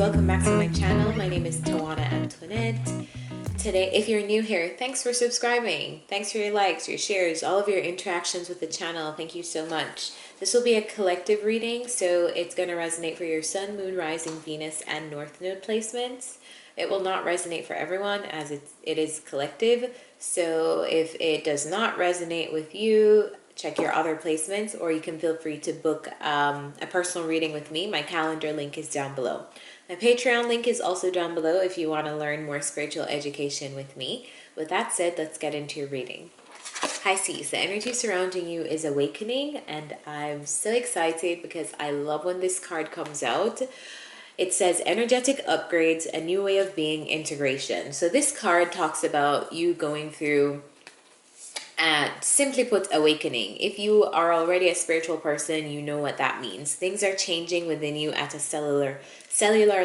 welcome back to my channel. My name is Tawana Antoinette. Today, if you're new here, thanks for subscribing. Thanks for your likes, your shares, all of your interactions with the channel. Thank you so much. This will be a collective reading, so it's going to resonate for your Sun, Moon, Rising, Venus, and North Node placements. It will not resonate for everyone as it is collective. So if it does not resonate with you, check your other placements, or you can feel free to book a personal reading with me. My calendar link is down below. My Patreon link is also down below if you want to learn more spiritual education with me. With that said, let's get into your reading. Pisces, the energy surrounding you is awakening, and I'm so excited because I love when this card comes out. It says energetic upgrades, a new way of being, integration. So this card talks about you going through, simply put, awakening. If you are already a spiritual person, you know what that means. Things are changing within you at a cellular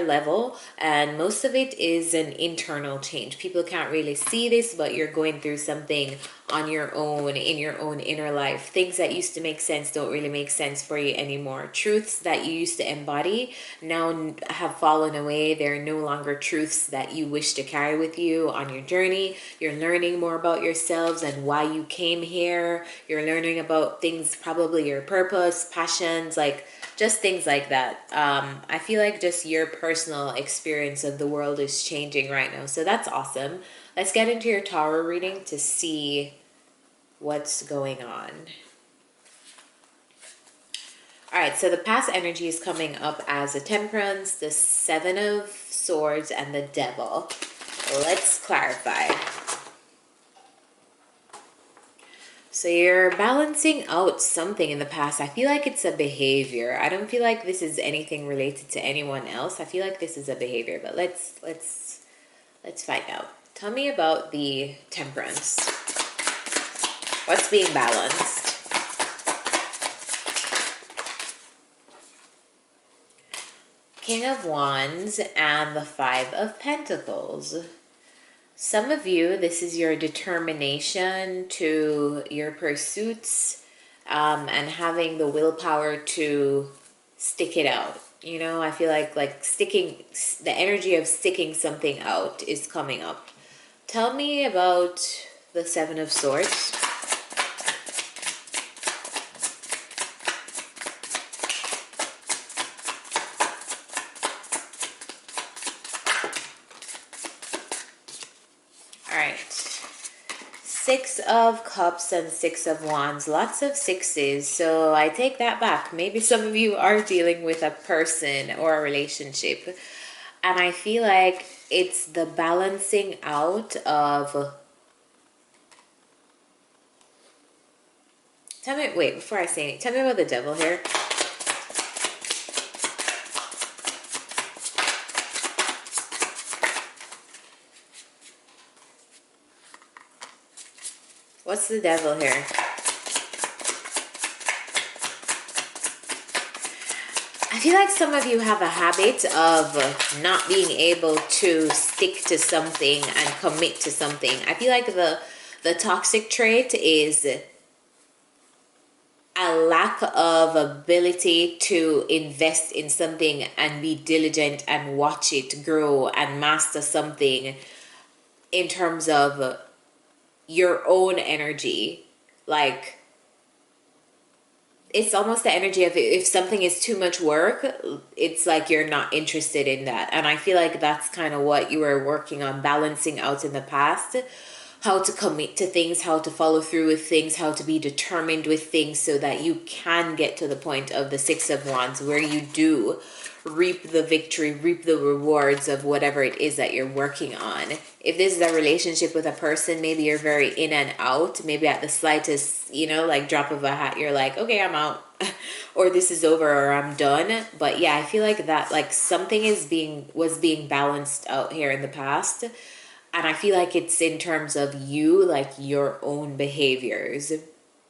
level, and most of it is an internal change. People can't really see this, but you're going through something on your own, in your own inner life. Things that used to make sense don't really make sense for you anymore. Truths that you used to embody now have fallen away. They're no longer truths that you wish to carry with you on your journey. You're learning more about yourselves and why you came here. You're learning about things, probably your purpose, passions, like just things like that. I feel like just your personal experience of the world is changing right now. So that's awesome. Let's get into your tarot reading to see what's going on. All right, so the past energy is coming up as the Temperance, the Seven of Swords, and the Devil. Let's clarify. So you're balancing out something in the past. I feel like it's a behavior. I don't feel like this is anything related to anyone else. I feel like this is a behavior, but let's find out. Tell me about the Temperance. What's being balanced? King of Wands and the Five of Pentacles. Some of you, this is your determination to your pursuits, and having the willpower to stick it out. You know, I feel like sticking, the energy of sticking something out is coming up. Tell me about the Seven of Swords. Six of Cups and Six of Wands. Lots of sixes. So I take that back. Maybe some of you are dealing with a person or a relationship. And I feel like it's the balancing out of... Wait, before I say anything, tell me about the Devil here. What's the Devil here? I feel like some of you have a habit of not being able to stick to something and commit to something. I feel like the toxic trait is a lack of ability to invest in something and be diligent and watch it grow and master something in terms of your own energy. Like, it's almost the energy of, if something is too much work, it's like you're not interested in that. And I feel like that's kind of what you were working on balancing out in the past. How to commit to things, how to follow through with things, how to be determined with things so that you can get to the point of the Six of Wands where you do reap the victory, reap the rewards of whatever it is that you're working on. If this is a relationship with a person, maybe you're very in and out. Maybe at the slightest, you know, like drop of a hat, you're like, okay, I'm out. Or this is over, or I'm done. But yeah, I feel like that, like something was being balanced out here in the past. And I feel like it's in terms of you, like your own behaviors.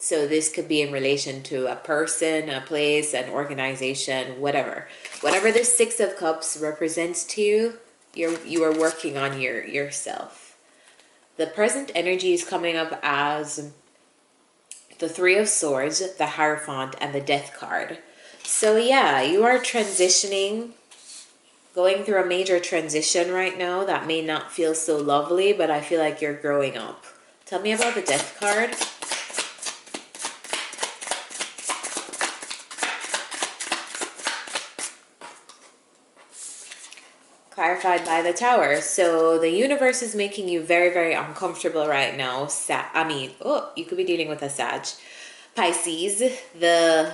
So this could be in relation to a person, a place, an organization, whatever. Whatever this Six of Cups represents to you, you are working on yourself. The present energy is coming up as the Three of Swords, the Hierophant, and the Death card. So yeah, you are transitioning Going through a major transition right now that may not feel so lovely, but I feel like you're growing up. Tell me about the Death card. Clarified by the Tower. So the universe is making you very, very uncomfortable right now. You could be dealing with a Sag. Pisces, the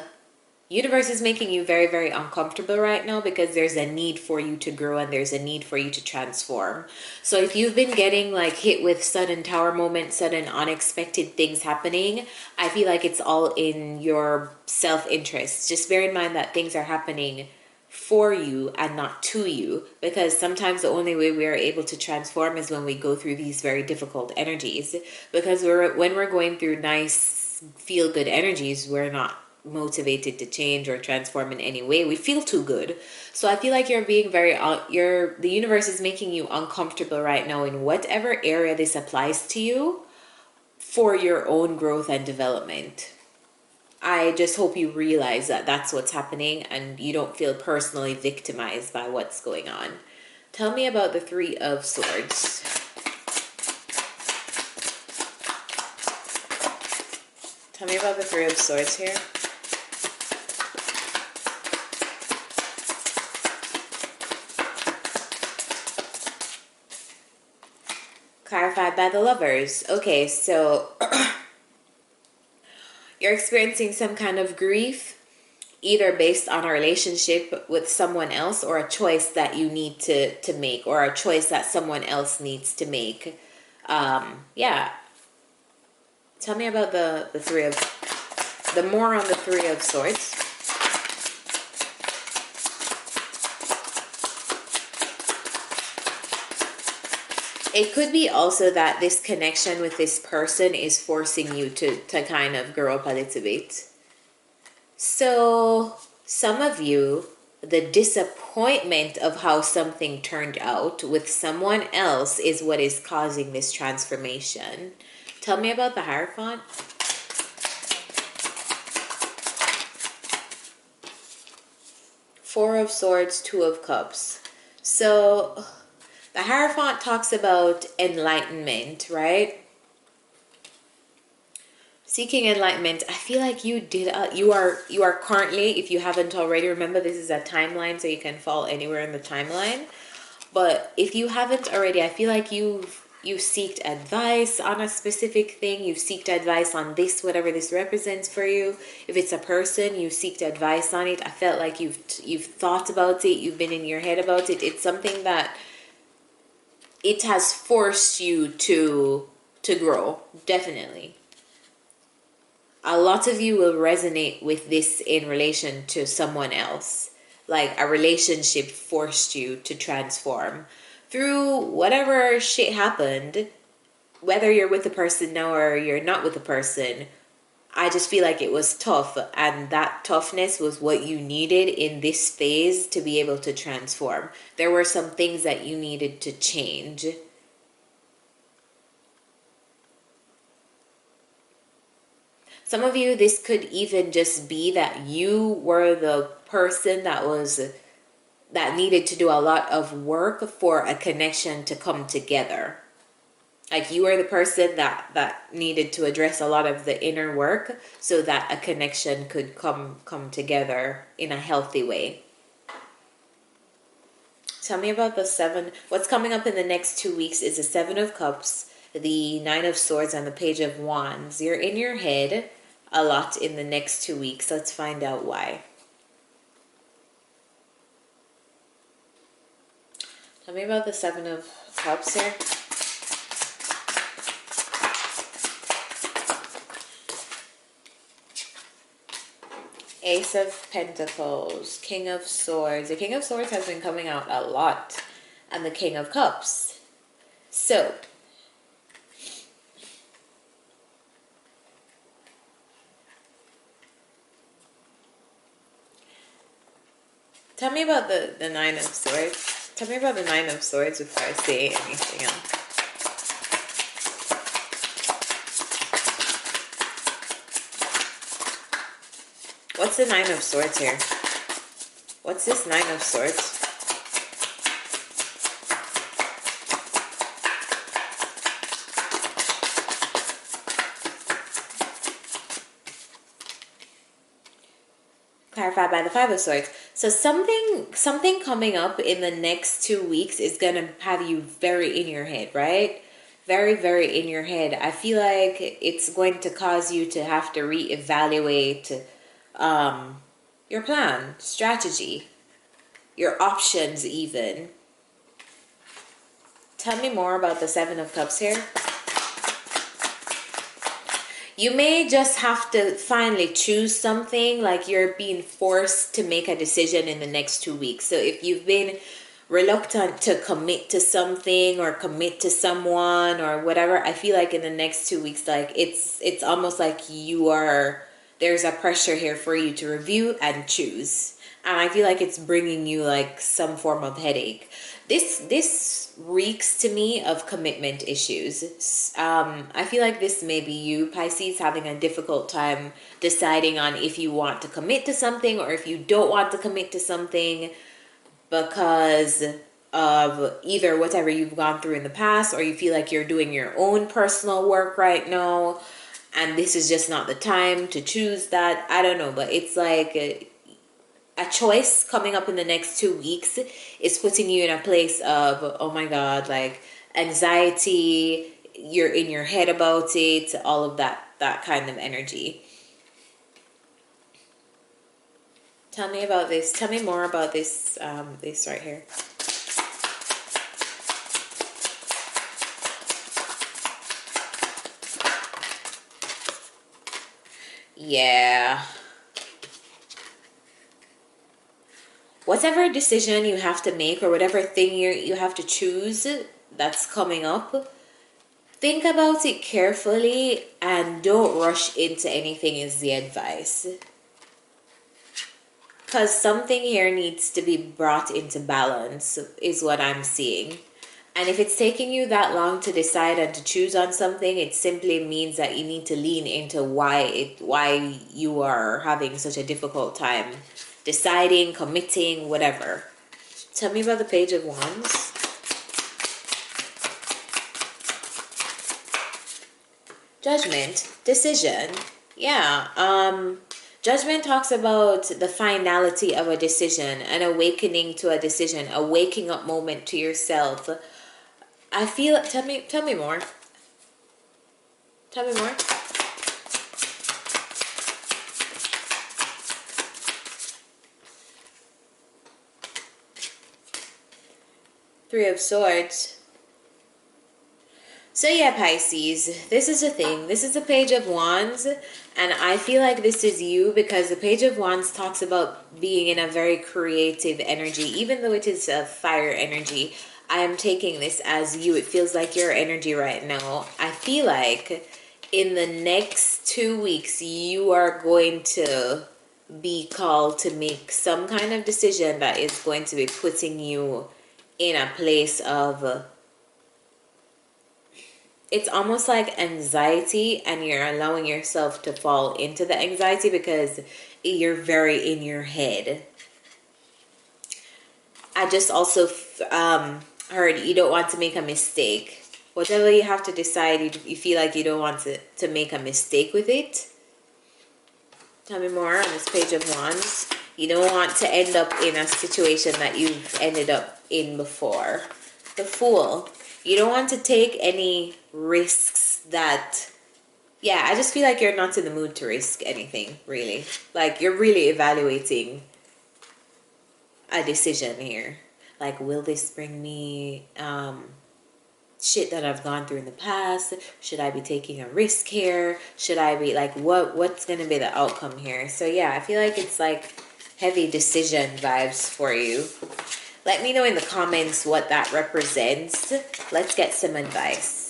universe is making you very, very uncomfortable right now because there's a need for you to grow and there's a need for you to transform. So if you've been getting like hit with sudden tower moments, sudden unexpected things happening, I feel like it's all in your self-interest. Just bear in mind that things are happening for you and not to you, because sometimes the only way we are able to transform is when we go through these very difficult energies, because when we're going through nice feel good energies, we're not motivated to change or transform in any way. We feel too good. So I feel like you're being the universe is making you uncomfortable right now in whatever area this applies to you for your own growth and development. I just hope you realize that that's what's happening and you don't feel personally victimized by what's going on. Tell me about the Three of Swords. Tell me about the Three of Swords here. Clarified by the Lovers. Okay, so you're experiencing some kind of grief, either based on a relationship with someone else or a choice that you need to make, or a choice that someone else needs to make. Yeah. Tell me about the more on the Three of Swords. It could be also that this connection with this person is forcing you to kind of grow up a little bit. So some of you, the disappointment of how something turned out with someone else is what is causing this transformation. Tell me about the Hierophant. Four of Swords, Two of Cups. So the Hierophant talks about enlightenment, right? Seeking enlightenment. I feel like you are currently, if you haven't already, remember this is a timeline, so you can fall anywhere in the timeline. But if you haven't already, I feel like you seeked advice on a specific thing. You've seeked advice on this, whatever this represents for you. If it's a person, you seeked advice on it. I felt like you've thought about it. You've been in your head about it. It's something that it has forced you to grow, definitely. A lot of you will resonate with this in relation to someone else. Like a relationship forced you to transform. Through whatever shit happened, whether you're with the person now or you're not with the person, I just feel like it was tough, and that toughness was what you needed in this phase to be able to transform. There were some things that you needed to change. Some of you, this could even just be that you were the person that needed to do a lot of work for a connection to come together. Like you were the person that needed to address a lot of the inner work so that a connection could come together in a healthy way. Tell me about the Seven. What's coming up in the next 2 weeks is the Seven of Cups, the Nine of Swords, and the Page of Wands. You're in your head a lot in the next 2 weeks. Let's find out why. Tell me about the Seven of Cups here. Ace of Pentacles, King of Swords. The King of Swords has been coming out a lot. And the King of Cups. So, tell me about the Nine of Swords. Tell me about the Nine of Swords before I say anything else. What's the Nine of Swords here? What's this Nine of Swords? clarified by the Five of Swords. So something coming up in the next 2 weeks is gonna have you very in your head, right? Very, very in your head. I feel like it's going to cause you to have to reevaluate your plan, strategy, your options even. Tell me more about the Seven of Cups here. You may just have to finally choose something, like you're being forced to make a decision in the next 2 weeks. So if you've been reluctant to commit to something or commit to someone or whatever, I feel like in the next 2 weeks, like it's almost like there's a pressure here for you to review and choose. And I feel like it's bringing you like some form of headache. This reeks to me of commitment issues. I feel like this may be you, Pisces, having a difficult time deciding on if you want to commit to something or if you don't want to commit to something because of either whatever you've gone through in the past, or you feel like you're doing your own personal work right now and this is just not the time to choose that. I don't know, but it's like a choice coming up in the next 2 weeks is putting you in a place of, oh my God, like anxiety, you're in your head about it, all of that kind of energy. Tell me about this. Tell me more about this, this right here. Yeah. Whatever decision you have to make or whatever thing you have to choose that's coming up, think about it carefully and don't rush into anything is the advice. Because something here needs to be brought into balance is what I'm seeing. And if it's taking you that long to decide and to choose on something, it simply means that you need to lean into why you are having such a difficult time deciding, committing, whatever. Tell me about the Page of Wands. Judgment, decision. Yeah, Judgment talks about the finality of a decision, an awakening to a decision, a waking up moment to yourself. I feel, tell me more. Tell me more. Three of Swords. So yeah, Pisces, this is the thing. This is the Page of Wands, and I feel like this is you because the Page of Wands talks about being in a very creative energy. Even though it is a fire energy, I am taking this as you. It feels like your energy right now. I feel like in the next 2 weeks, you are going to be called to make some kind of decision that is going to be putting you in a place of, it's almost like anxiety, and you're allowing yourself to fall into the anxiety because you're very in your head. I just also heard you don't want to make a mistake. Whatever you have to decide, you feel like you don't want to make a mistake with it. Tell me more on this Page of Wands. You don't want to end up in a situation that you've ended up in before. The Fool. You don't want to take any risks that, yeah, I just feel like you're not in the mood to risk anything, really. Like, you're really evaluating a decision here. Like, will this bring me shit that I've gone through in the past? Should I be taking a risk here? Should I be, like, what's going to be the outcome here? So, yeah, I feel like it's, like, heavy decision vibes for you. Let me know in the comments what that represents. Let's get some advice.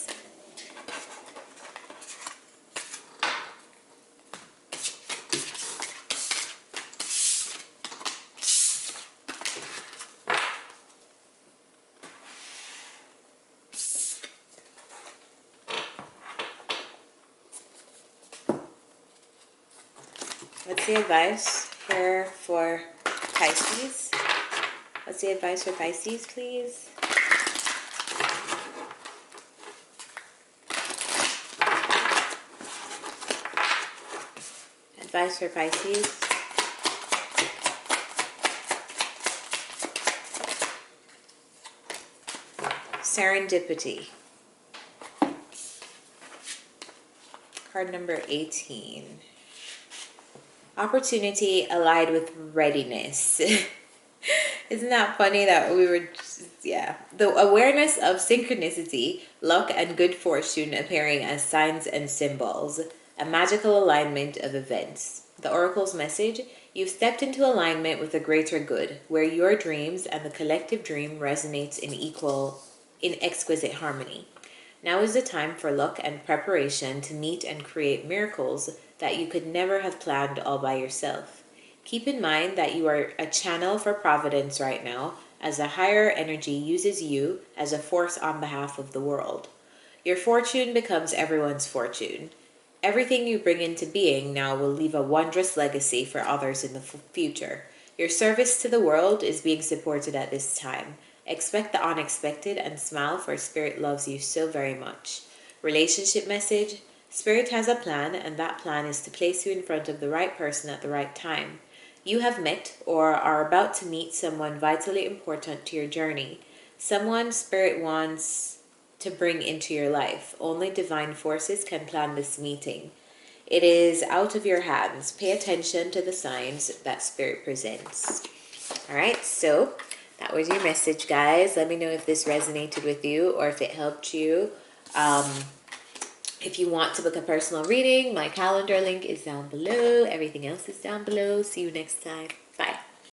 What's the advice here for Pisces? What's the advice for Pisces, please? Advice for Pisces. Serendipity. Card number 18. Opportunity allied with readiness. Isn't that funny that we were just, yeah. The awareness of synchronicity, luck, and good fortune appearing as signs and symbols. A magical alignment of events. The Oracle's message: you've stepped into alignment with the greater good, where your dreams and the collective dream resonates in exquisite harmony. Now is the time for luck and preparation to meet and create miracles that you could never have planned all by yourself. Keep in mind that you are a channel for providence right now, as a higher energy uses you as a force on behalf of the world. Your fortune becomes everyone's fortune. Everything you bring into being now will leave a wondrous legacy for others in the future. Your service to the world is being supported at this time. Expect the unexpected and smile, for Spirit loves you so very much. Relationship message: Spirit has a plan, and that plan is to place you in front of the right person at the right time. You have met or are about to meet someone vitally important to your journey. Someone Spirit wants to bring into your life. Only divine forces can plan this meeting. It is out of your hands. Pay attention to the signs that Spirit presents. All right, so that was your message, guys. Let me know if this resonated with you or if it helped you. If you want to book a personal reading, my calendar link is down below. Everything else is down below. See you next time.